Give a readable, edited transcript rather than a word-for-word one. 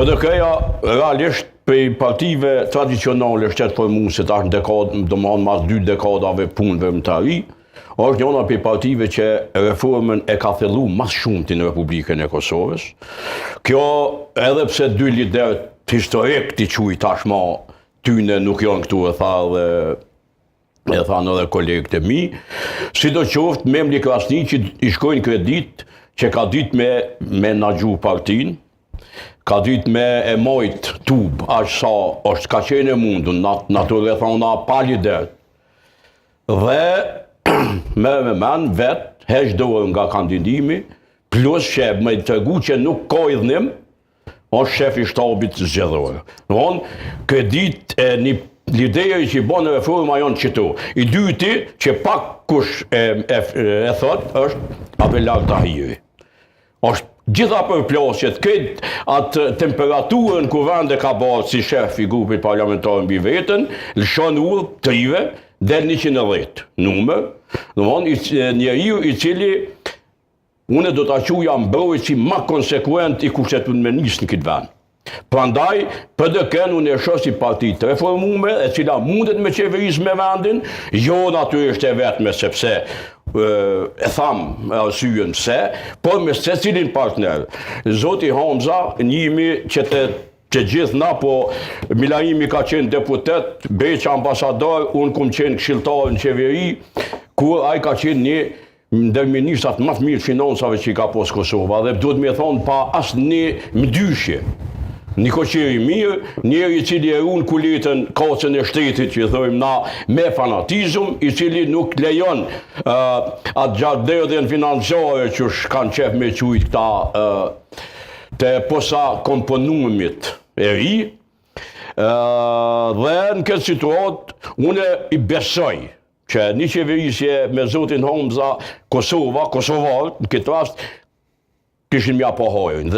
Edhe këja, realisht, për partive tradicionale shtetë formuese tash në dekadë, domethënë mas 2 dekadave punëve më të ri, është njëna për partive që reformën e ka fillu mas shumëti në Republikën e Kosovës. Kjo, edhe pse 2 liderët historik t'i quj tashma, tyne nuk janë këtu e thanë edhe kolegët e mi, sidoqoftë Memli Krasni që i shkojnë kredit që ka ditë me menaxhu partinë, ka ditë me e mojt tub, aq sa është ka qenë e mundur, në të rrethona pa lider. Dhe me men vetë, heq dorë nga kandidimi, plus që me të regu që nuk ka idhnim, është shef i shtabit zgjedhor. Kredit e një lideri që i bën reforma janë qëto. I dyti, që pak kush e thot, është Abelard Tahiri. Është gjitha përplasjet, këtë atë temperaturën ku vende ka barë si shef i grupit parlamentar mbi vetën, lëshon ullë trive, del 110 numër, njeriu i cili unë do t'a quja mbrojtësi ma konsekuent i kushteturisë në këtë vend. Prandaj, PDK-n unë e shoh si parti të reformuar, e cila mundet me qeverisë me vendin, jo natyrisht e vetme sepse e tham arsyen pse, por me secilin partner. Zoti Hamza, njimi që gjithë na, po Milaimi ka qenë deputet, Beqi ambasador, unë kom qenë këshilltar në qeveri, kur ai ka qenë një ndër ministrat më të mirë financave që i ka pas Kosova, dhe duhet me thonë pa asnjë mdyshje. Një koqeri mirë, njeri i cili e ruan kuletën kacën e shtetit, që i thojmë na, me fanatizëm, i cili nuk lejon atë gjardërdhjen financiare që kanë qef me qujt këta të posa komponumit e ri. Dhe në këtë situatë, une i besoj që një qeverisje me zotin Hamza, Kosovar, në këtë rast, kishin mja pohojnë.